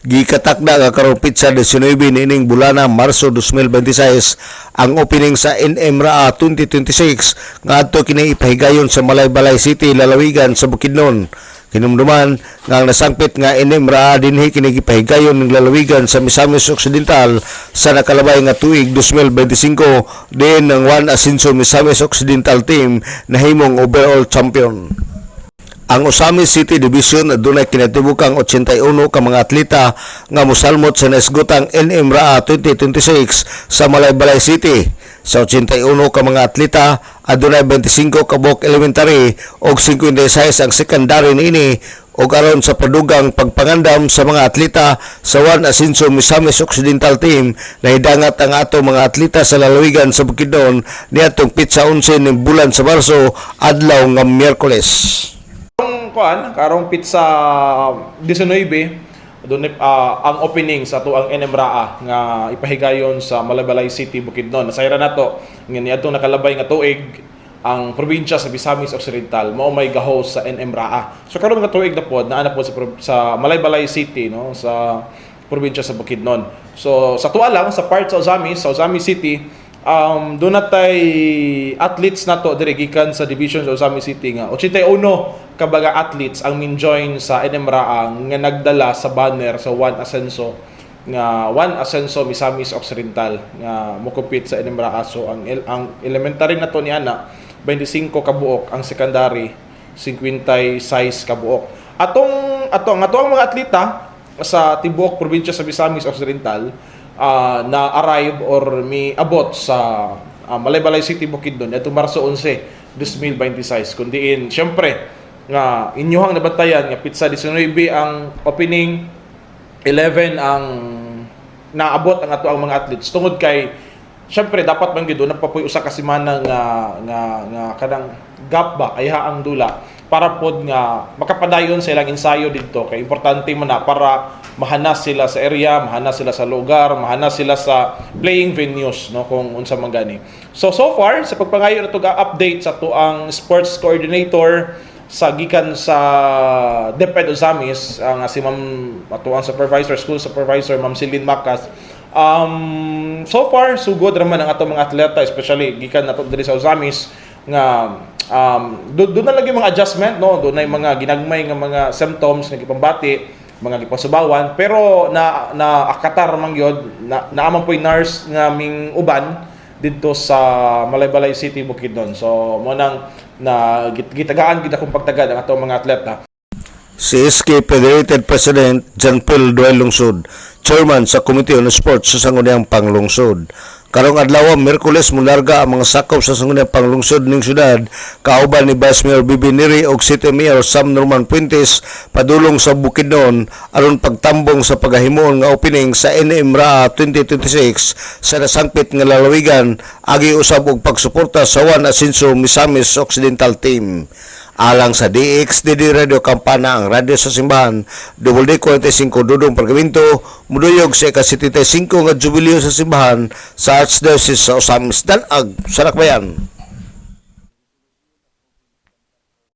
Gikatakda nga karong pitsa 19 nining bulana Marso 2026 ang opening sa NM-RAA 2026 nga adto kini ipahigayon sa Malaybalay City, lalawigan sa Bukidnon. Kinumduman nga ang nasangpit nga NM-RAA dinhi kini gipahigayon ng lalawigan sa Misamis Occidental sa nakalabay nga tuig 2025 din ng One Ascenso Misamis Occidental team na himong overall champion. Ang Osamis City Division adunay kinatibukang 81 ka mga atleta nga mosalmot sa nasgutang NM-RAA 2026 sa Malaybalay City. Sa 81 ka mga atleta, adunay 25 ka buok elementary ug 56 ang secondary niini ug aron sa padugang pagpangandam sa mga atleta sa One Ascenso Misamis Occidental team na hidangat ang ato mga atleta sa lalawigan sa Bukidnon niadtong pitsa 11 ng bulan sa Marso adlaw nga Miyerkules. Karong pizza 19 doon ang opening sa ato ang NM-RAA nga ipahigayon sa Malaybalay City, Bukidnon. Nasayra nato nga niadtong nakalabay nga tuig ang probinsya sa Misamis Occidental mao may gahost sa NM-RAA. So karon nga tuig na pod naa po sa Malaybalay City, no, sa probinsya sa Bukidnon. So sa tuwa lang sa part sa Osamis City, doon natay athletes nato dire gikan sa division sa Osamis City nga 81 kabaga athletes ang min-join sa NM-RAA nga nagdala sa banner sa One Ascenso Misamis Occidental nga mo-compete sa NM-RAA. So ang elementary nato ni ana 25 ka buok, ang secondary 56 ka buok. Atong mga atleta sa tibuok probinsya sa Misamis Occidental na arrive or may abot sa Malaybalay City, Bukidnon ito Marso 11, 2026. Kundiin, syempre, nga inyohang nabantayan nga pizza 19 ang opening, 11 ang naabot ang ato ang mga athletes. Tungod kay, syempre, dapat man gid napapoy usa ka semana nga kanang gap ba, ay haang dula para pod nga makapadayon sa ilang ensayo dito kay importante man na para mahanas sila sa area, mahanas sila sa lugar, mahanas sila sa playing venues, no, kung unsa man gani. So far sa pagpangayo nato ga update sa to ang sports coordinator sa gikan sa DepEd Osamis nga si Ma'am ato ang school supervisor Ma'am Celine Macas. So far sugod ra man ang ato mga atleta, especially gikan nato diri sa Osamis nga doon na lagi mga adjustment, no, doon na mga ginagmay nga mga symptoms nga gipambati, mga gipasubawan, pero na akatar man gyud naaman po'y nurse nga ming uban dito sa Malaybalay City, Bukidnon. So mo nang gitagaan gid akong pagtagad ang atong mga atleta. Si SK Federated President John Paul Duel Lungsod, Chairman sa Committee on Sports sa Sangguniang Panglungsod. Karong adlaw Miyerkules mularga ang mga sakop sa Sangguniang Panglungsod ning syudad kauban ni Vice Mayor Bibi Neri ug City Mayor Sam Norman Puentes padulong sa Bukidnon aron pagtambong sa pagahimoon nga opening sa NM-RAA 2026 sa nasangpit nga lalawigan agi usab og pagsuporta sa One Ascenso Misamis Occidental team. Alang sa DXDD Radio Campana, ang radyo sa simbahan, WD45 Dudong Pergamento, muduyog sa ika-75 nga jubileo sa simbahan sa Archdiocese sa Osamis Danag, sa Lakbayan.